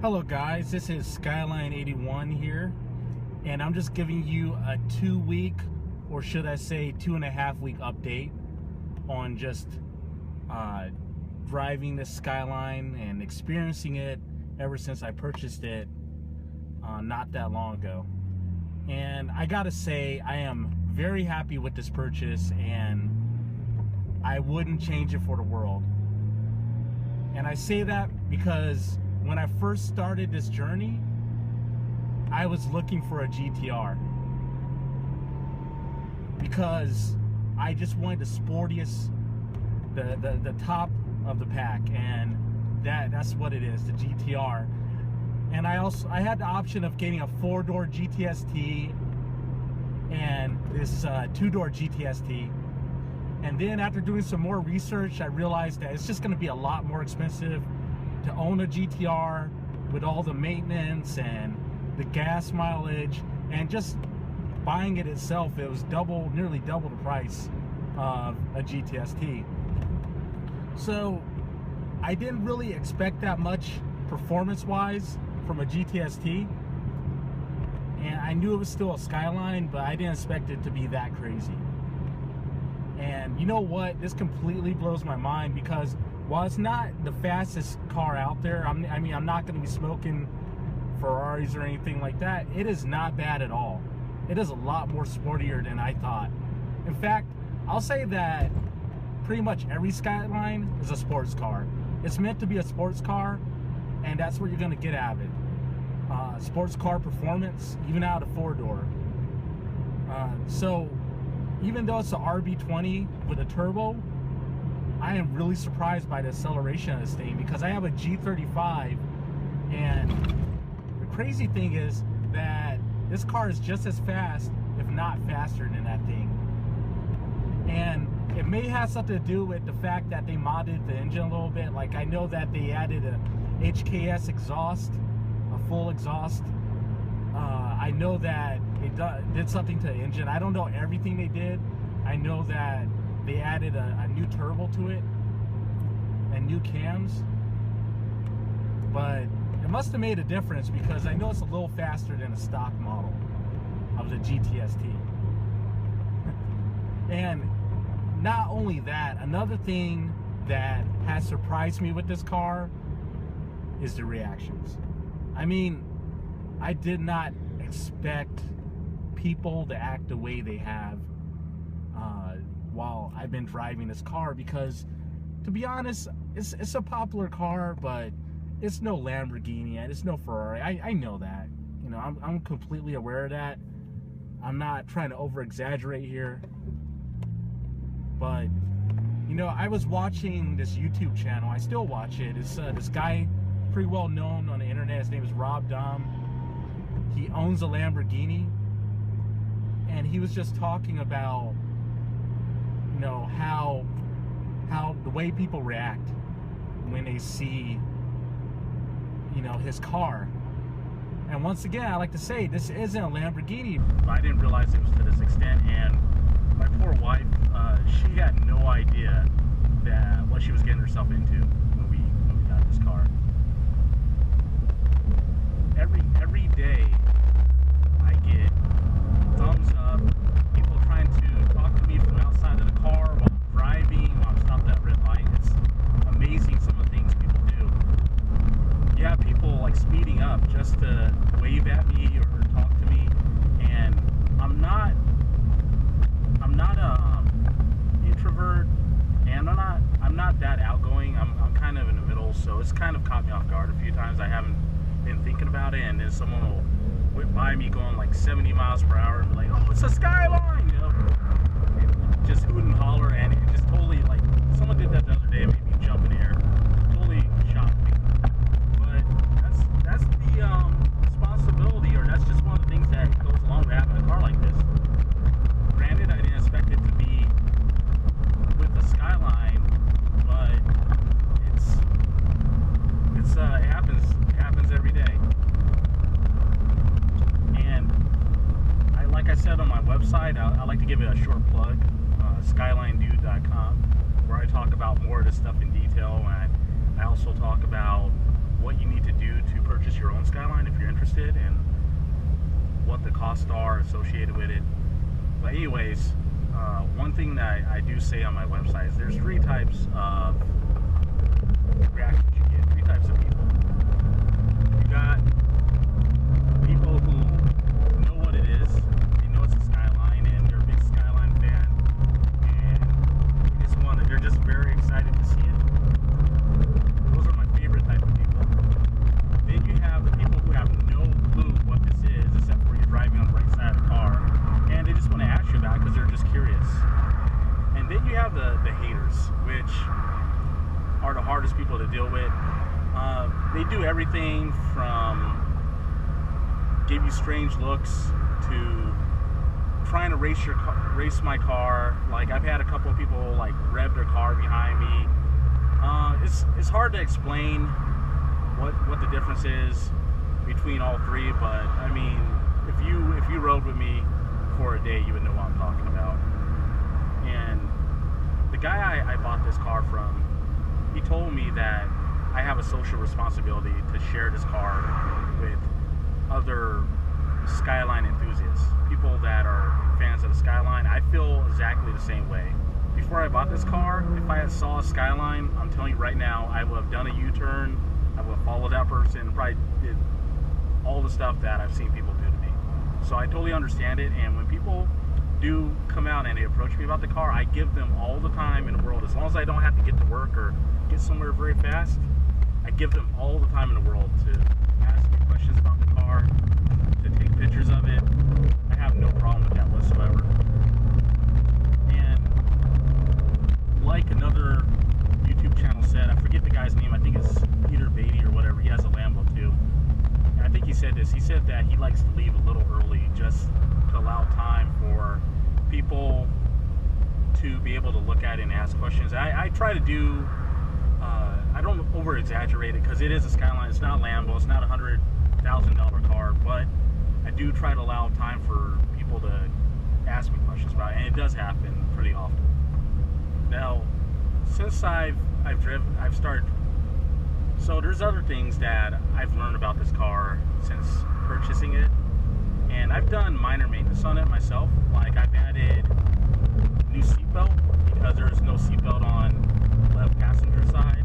Hello guys, this is Skyline 81 here, and I'm just giving you a 2-week, or should I say 2.5-week update on just driving this Skyline and experiencing it ever since I purchased it not that long ago. And I gotta say, I am very happy with this purchase, and I wouldn't change it for the world. And I say that because when I first started this journey, I was looking for a GTR because I just wanted the sportiest, the top of the pack, and that's what it is, the GTR. And I had the option of getting a 4-door GTST and this 2-door GTST. And then after doing some more research, I realized that it's just going to be a lot more expensive to own a GTR with all the maintenance and the gas mileage, and just buying it itself, it was nearly double the price of a GTST. So I didn't really expect that much performance-wise from a GTST, and I knew it was still a Skyline, but I didn't expect it to be that crazy. And you know what? This completely blows my mind, because while it's not the fastest car out there, I'm not going to be smoking Ferraris or anything like that. It is not bad at all. It is a lot more sportier than I thought. In fact, I'll say that pretty much every Skyline is a sports car. It's meant to be a sports car, and that's what you're going to get out of it. Sports car performance, even out of 4-door. So even though it's an RB20 with a turbo, I am really surprised by the acceleration of this thing, because I have a G35, and the crazy thing is that this car is just as fast, if not faster, than that thing. And it may have something to do with the fact that they modded the engine a little bit. Like, I know that they added a HKS exhaust, a full exhaust. I know that they did something to the engine. I don't know everything they did. I know that they added a new turbo to it and new cams, but it must have made a difference, because I know it's a little faster than a stock model of the GTST. And not only that, another thing that has surprised me with this car is the reactions. I mean, I did not expect people to act the way they have while I've been driving this car, because to be honest, it's a popular car, but it's no Lamborghini and it's no Ferrari. I know that, you know, I'm completely aware of that. I'm not trying to over exaggerate here, but you know, I was watching this YouTube channel. I still watch it. It's this guy, pretty well known on the internet. His name is Rob Dom. He owns a Lamborghini, and he was just talking about, you know, how the way people react when they see, you know, his car. And once again, I like to say, this isn't a Lamborghini. I didn't realize it was to this extent, and my poor wife, she had no idea that what she was getting herself into when we got this car. Every day I get thumbs up, people trying to talk to me from outside of the car while I'm driving, while I'm stopped at red light. It's amazing some of the things people do. You have people like speeding up just to wave at me or talk to me, and I'm not an introvert, and I'm not that outgoing. I'm kind of in the middle, so it's kind of caught me off guard a few times. I haven't been thinking about it, and then someone will whip by me going like 70 miles per hour and be like, "Oh, it's a Skyline!" You know, and just hoot and holler, and it just totally, like, someone did that the other day, it made me jump in the air. Totally shocked me. But that's the responsibility, or that's just one of the things that goes along with having a car like this. Granted, I didn't expect it to be with the Skyline, but it happens every day. And like I said on my website, I like to give it a short plug, skylinedude.com, where I talk about more of this stuff in detail, and I also talk about what you need to do to purchase your own Skyline if you're interested, and what the costs are associated with it. But anyways, one thing that I do say on my website is there's 3 types of reactions you get, 3 types of people. You got people who know what it is, they know it's a Skyline, and they're a big Skyline fan, and they're just very excited to see it. Those are my favorite type of people. Then you have the people who have no clue what this is, except for you're driving on the right side of the car, and they just want to ask you about it because they're just curious. And then you have the haters, which are the hardest people to deal with. They do everything from give you strange looks to trying to race my car. Like, I've had a couple of people like rev their car behind me. It's hard to explain what the difference is between all 3, but I mean, if you rode with me for a day, you would know what I'm talking about. And the guy I bought this car from, he told me that I have a social responsibility to share this car with other Skyline enthusiasts, people that are fans of the Skyline. I feel exactly the same way. Before I bought this car, if I had saw a Skyline, I'm telling you right now, I would have done a U-turn, I would have followed that person, probably did all the stuff that I've seen people do to me. So I totally understand it, and when people do come out and they approach me about the car, I give them all the time in the world. As long as I don't have to get to work or get somewhere very fast, I give them all the time in the world to ask me questions about the car, to take pictures of it. I have no problem with that whatsoever. And like another YouTube channel said, I forget the guy's name, I think it's Peter Beatty or whatever, he has a Lambo too. And I think he said this, he said that he likes to leave a little early just to allow time for people to be able to look at it and ask questions. I try to do, I don't over exaggerate it because it is a Skyline, it's not a Lambo, it's not a $100,000 car, but I do try to allow time for people to ask me questions about it, and it does happen pretty often. Now, since I've started, so there's other things that I've learned about this car since purchasing it, and I've done minor maintenance on it myself. Like, I've added new seatbelt because there's no seatbelt on the left passenger side.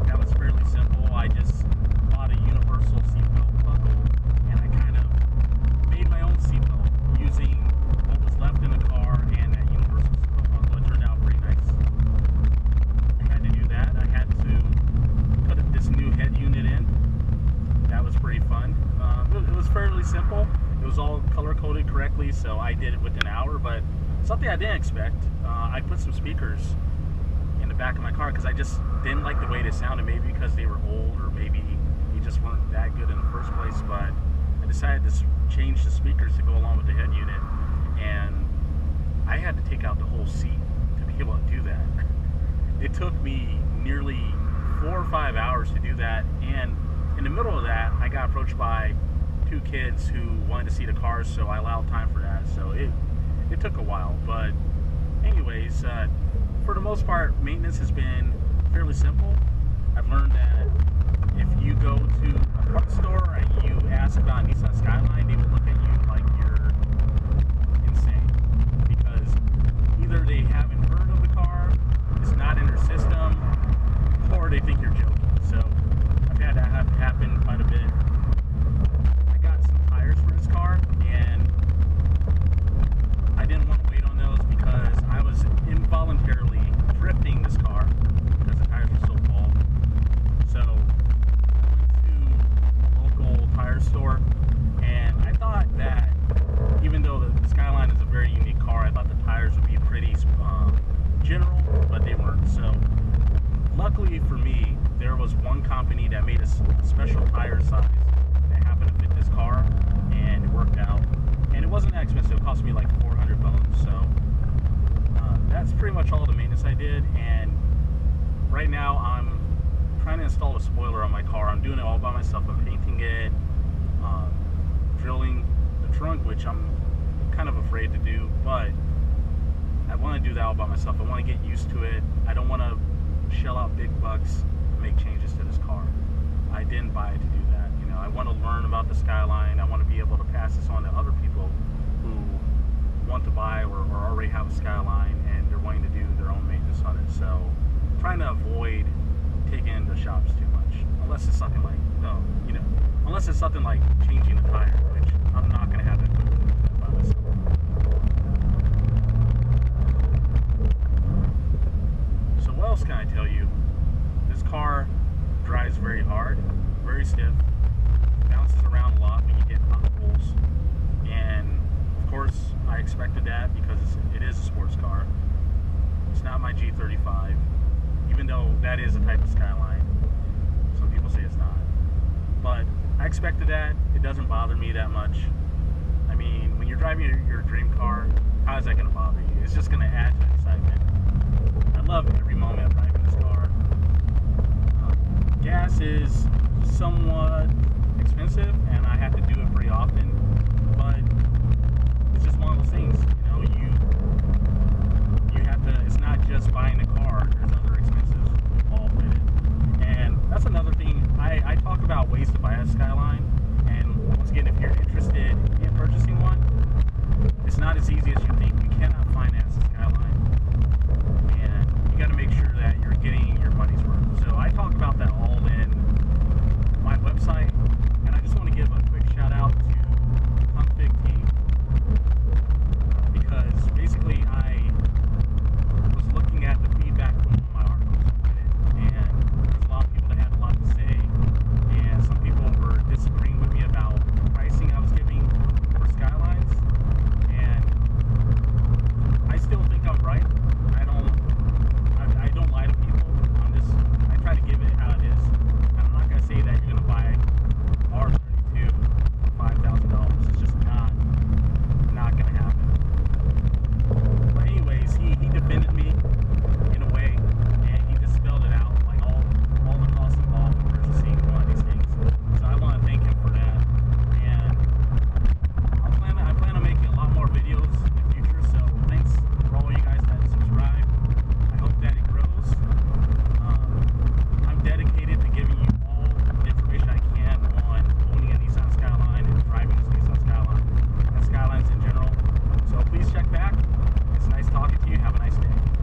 That was fairly simple. I just bought a universal seatbelt buckle, and I kind of made my own seatbelt using what was left in the car and that universal seatbelt buckle. It turned out pretty nice. I had to do that. I had to put this new head unit in. That was pretty fun. It was fairly simple. It was all color-coded correctly, so I did it within an hour, but something I didn't expect. I put some speakers in the back of my car because I just didn't like the way they sounded, maybe because they were old or maybe they just weren't that good in the first place, but I decided to change the speakers to go along with the head unit, and I had to take out the whole seat to be able to do that. It took me nearly 4 or 5 hours to do that, and in the middle of that, I got approached by 2 kids who wanted to see the cars, so I allowed time for that. So it took a while, but anyways, for the most part, maintenance has been fairly simple. I've learned that if you go to a parts store and you ask about a Nissan Skyline, they will look at you like you're insane, because either they haven't heard of the car, it's not in their system, or they think you're joking. So I've had that happen quite a bit. I got some tires for this car, and I didn't want to wait on those because I was involuntarily drifting this car because the tires were so bald. So I went to a local tire store, and I thought that even though the Skyline is a very unique car, I thought the tires would be pretty general, but they weren't. So luckily for me, there was one company that made a special tire size that happened to fit this car, and it worked out. And it wasn't that expensive. It cost me like 400 bones. So that's pretty much all the maintenance I did. And right now I'm trying to install a spoiler on my car. I'm doing it all by myself. I'm painting it, drilling the trunk, which I'm kind of afraid to do, but I want to do that all by myself. I want to get used to it. I don't want to shell out big bucks to make changes to this car. I didn't buy it to do that. You know, I want to learn about the Skyline. I want to be able to pass this on to other people who want to buy or already have a Skyline and they're wanting to do their own maintenance on it. So I'm trying to avoid taking it into shops too much, unless it's something like, you know, unless it's something like changing a tire, which I'm not going to have it by myself. So what else can I tell you? This car drives very hard, very stiff, bounces around a lot when you hit potholes, and of course I expected that because it is a sports car. It's not my G35, even though that is a type of Skyline. Some people say it's not, but I expected that. It doesn't bother me that much. I mean, when you're driving your dream car, how is that going to bother you? It's just going to add to the excitement. I love every moment of driving this car. Gas is somewhat expensive, and I have to do it pretty often, but it's just one of those things.